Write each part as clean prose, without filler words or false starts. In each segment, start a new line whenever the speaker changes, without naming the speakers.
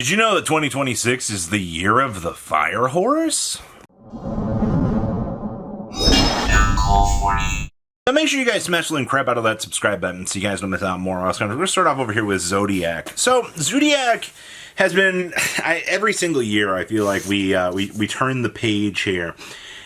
Did you know that 2026 is the year of the fire horse? So make sure you guys smash the link crap out of that subscribe button so you guys don't miss out on more. We're going to start off over here with Zoodiac. So Zoodiac has been, every single year I feel like we turn the page here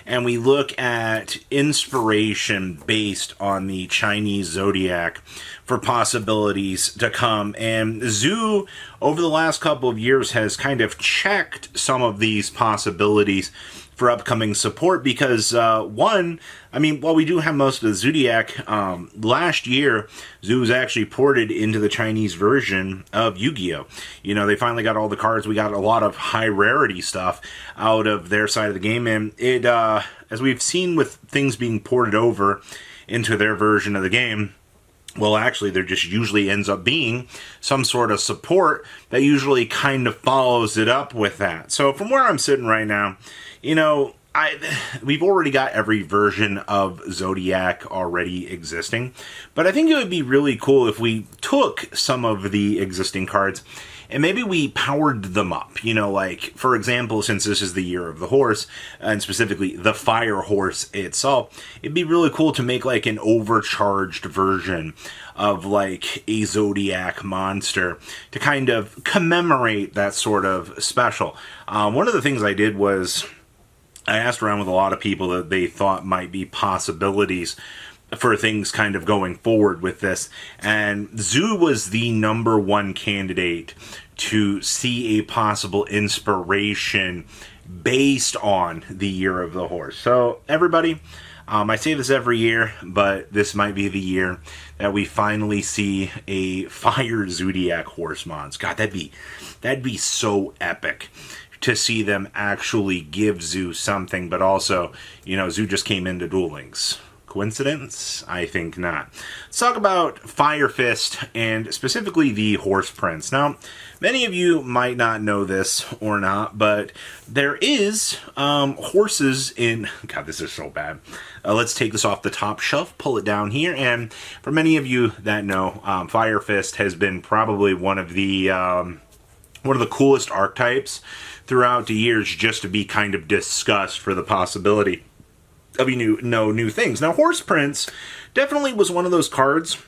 and we look at inspiration based on the Chinese Zodiac for possibilities to come. And Zoo, over the last couple of years, has kind of checked some of these possibilities for upcoming support because, one, I mean, while we do have most of the Zoodiac, last year, Zoo was actually ported into the Chinese version of Yu-Gi-Oh! You know, they finally got all the cards. We got a lot of high rarity stuff out of their side of the game, and it, as we've seen with things being ported over into their version of the game, well, actually, there just usually ends up being some sort of support that usually kind of follows it up with that. So from where I'm sitting right now, you know, we've already got every version of Zoodiac already existing, but I think it would be really cool if we took some of the existing cards and maybe we powered them up, you know, like, for example, since this is the year of the horse, and specifically the fire horse itself, it'd be really cool to make, like, an overcharged version of, like, a Zoodiac monster to kind of commemorate that sort of special. One of the things I did was I asked around with a lot of people that they thought might be possibilities for things kind of going forward with this, and Zoo was the #1 candidate to see a possible inspiration based on the year of the horse. So everybody, I say this every year, but this might be the year that we finally see a fire Zoodiac horse mons. God, that'd be so epic to see them actually give Zoo something, but also, you know, Zoo just came into Duel Links. Coincidence? I think not. Let's talk about Firefist and specifically the Horse Prince. Now, many of you might not know this or not, but there is horses in... God, this is so bad. Let's take this off the top shelf, pull it down here, and for many of you that know, Firefist has been probably one of the coolest archetypes throughout the years just to be kind of discussed for the possibility of new things. Now, Horse Prince definitely was one of those cards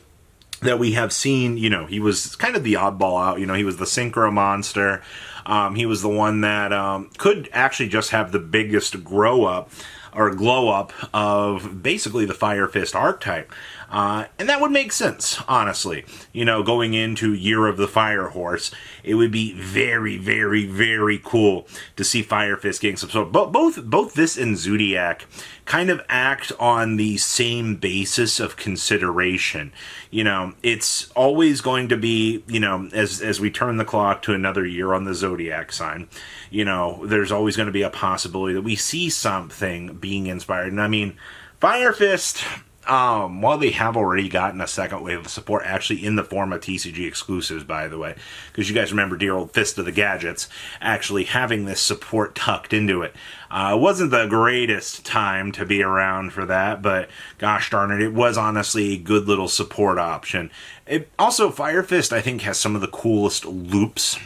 that we have seen, you know, he was kind of the oddball out, you know, he was the synchro monster. He was the one that could actually just have the biggest grow up or glow up of basically the Firefist archetype. And that would make sense, honestly. You know, going into Year of the Fire Horse, it would be very, very, very cool to see Firefist getting some sort. But both this and Zoodiac kind of act on the same basis of consideration. You know, it's always going to be, you know, as we turn the clock to another year on the Zoodiac sign, you know, there's always going to be a possibility that we see something being inspired. And I mean, Firefist, while they have already gotten a second wave of support, actually in the form of TCG exclusives, by the way, because you guys remember dear old Fist of the Gadgets actually having this support tucked into it. It wasn't the greatest time to be around for that, but gosh darn it, it was honestly a good little support option. It also, Firefist, I think, has some of the coolest loops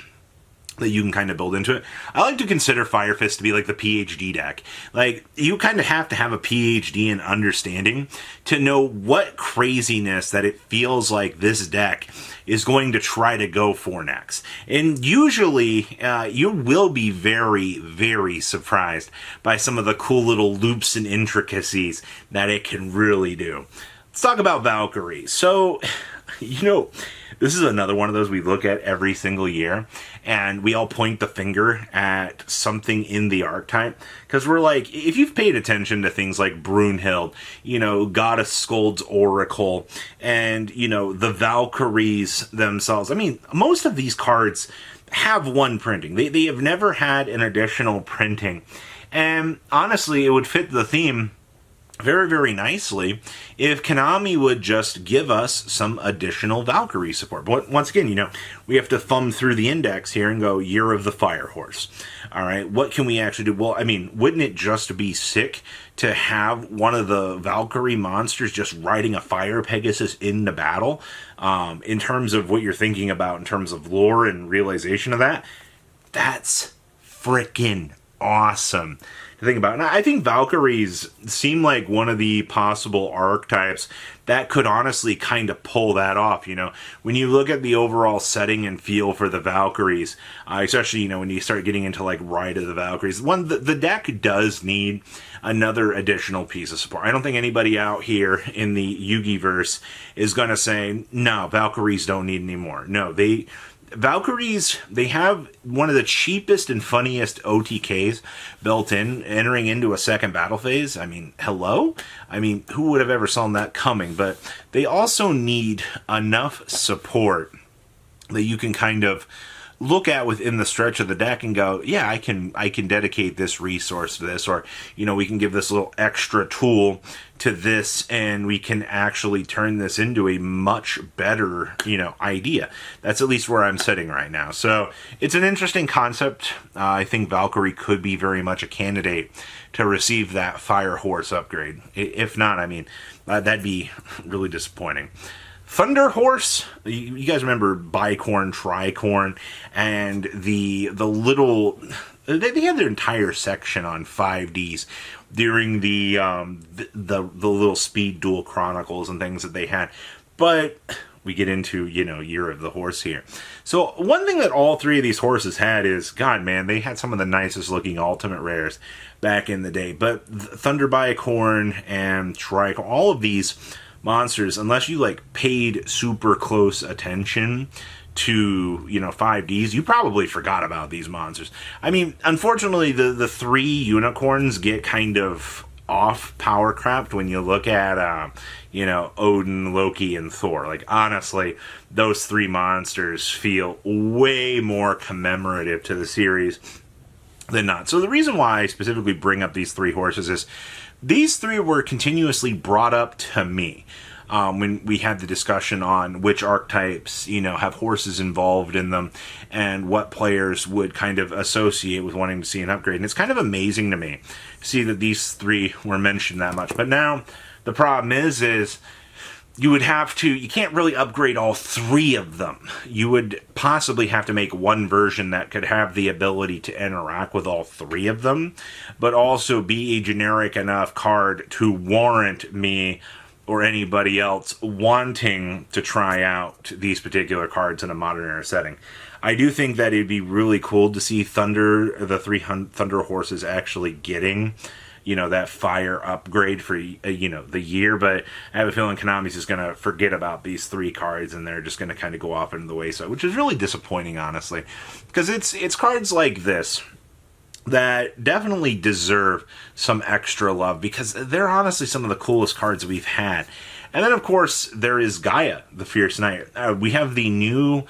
that you can kind of build into it. I like to consider Firefist to be like the PhD deck. Like, you kind of have to have a PhD in understanding to know what craziness that it feels like this deck is going to try to go for next. And usually, you will be very, very surprised by some of the cool little loops and intricacies that it can really do. Let's talk about Valkyrie. So, you know, this is another one of those we look at every single year, and we all point the finger at something in the archetype, because we're like, if you've paid attention to things like Brunhild, you know, Goddess Skuld's Oracle, and, you know, the Valkyries themselves, I mean, most of these cards have one printing. They have never had an additional printing, and honestly, it would fit the theme very, very nicely if Konami would just give us some additional Valkyrie support. But once again, you know, we have to thumb through the index here and go, Year of the Fire Horse. All right, what can we actually do? Well, I mean, wouldn't it just be sick to have one of the Valkyrie monsters just riding a Fire Pegasus into battle? In terms of what you're thinking about in terms of lore and realization of that, That's freaking awesome to think about. And I think Valkyries seem like one of the possible archetypes that could honestly kind of pull that off. You know, when you look at the overall setting and feel for the Valkyries, especially, you know, when you start getting into like Ride of the Valkyries, the deck does need another additional piece of support. I don't think anybody out here in the Yugi-verse is going to say, no, Valkyries don't need any more. No, Valkyries, they have one of the cheapest and funniest OTKs built in, entering into a second battle phase. I mean, hello? I mean, who would have ever saw that coming? But they also need enough support that you can kind of look at within the stretch of the deck and go, yeah, I can dedicate this resource to this, or, you know, we can give this little extra tool to this, and we can actually turn this into a much better, you know, idea. That's at least where I'm sitting right now. So it's an interesting concept. I think Valkyrie could be very much a candidate to receive that Fire Horse upgrade. If not, I mean, that'd be really disappointing. Thunder Horse, you guys remember Bicorn, Tricorn, and the little, they had their entire section on 5Ds during the little Speed Duel Chronicles and things that they had. But we get into, you know, Year of the Horse here. So one thing that all three of these horses had is, God, man, they had some of the nicest looking ultimate rares back in the day. But Thunder Bicorn and Tricorn, all of these monsters, unless you like paid super close attention to, you know, 5Ds, you probably forgot about these monsters. I mean, unfortunately, the three unicorns get kind of off power crapped when you look at, you know, Odin, Loki, and Thor. Like, honestly, those three monsters feel way more commemorative to the series than not. So the reason why I specifically bring up these three horses is these three were continuously brought up to me when we had the discussion on which archetypes, you know, have horses involved in them and what players would kind of associate with wanting to see an upgrade. And it's kind of amazing to me to see that these three were mentioned that much. But now the problem is you would have to, you can't really upgrade all three of them. You would possibly have to make one version that could have the ability to interact with all three of them, but also be a generic enough card to warrant me or anybody else wanting to try out these particular cards in a modern era setting. I do think that it'd be really cool to see the three Thunder Horses actually getting, you know, that fire upgrade for, you know, the year, but I have a feeling Konami's just going to forget about these three cards and they're just going to kind of go off into the wayside, which is really disappointing, honestly, because it's cards like this that definitely deserve some extra love because they're honestly some of the coolest cards we've had. And then, of course, there is Gaia, the Fierce Knight. We have the new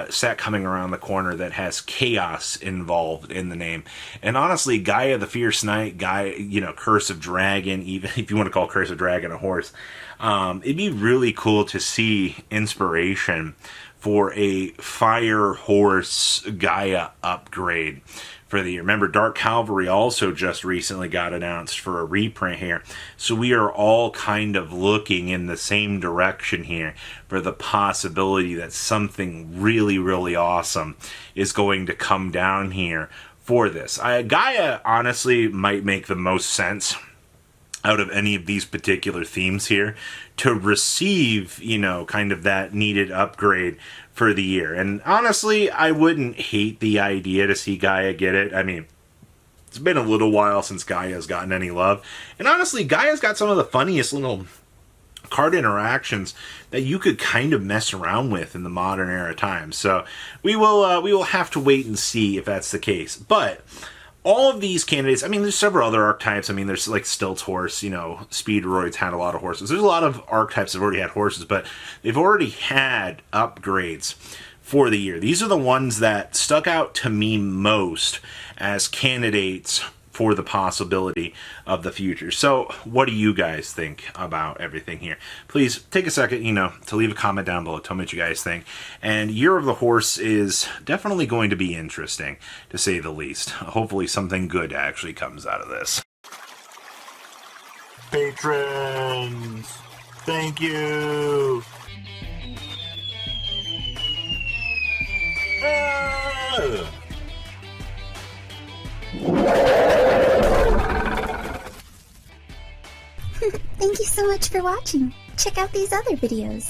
set coming around the corner that has chaos involved in the name. And honestly, Gaia the Fierce Knight, Gaia, you know, Curse of Dragon, even if you want to call Curse of Dragon a horse, it'd be really cool to see inspiration for a Fire Horse Gaia upgrade for the year. Remember, Dark Cavalry also just recently got announced for a reprint here. So we are all kind of looking in the same direction here for the possibility that something really, really awesome is going to come down here for this. Gaia, honestly, might make the most sense out of any of these particular themes here to receive, you know, kind of that needed upgrade for the year. And honestly, I wouldn't hate the idea to see Gaia get it. I mean, it's been a little while since Gaia's gotten any love. And honestly, Gaia's got some of the funniest little card interactions that you could kind of mess around with in the modern era times. So we will have to wait and see if that's the case. But all of these candidates, I mean, there's several other archetypes. I mean, there's like Stilt's horse, you know, Speedroids had a lot of horses. There's a lot of archetypes that have already had horses, but they've already had upgrades for the year. These are the ones that stuck out to me most as candidates for the possibility of the future. So what do you guys think about everything here? Please take a second, you know, to leave a comment down below. Tell me what you guys think. And Year of the Horse is definitely going to be interesting, to say the least. Hopefully something good actually comes out of this. Patrons, thank you.
Thank you so much for watching. Check out these other videos.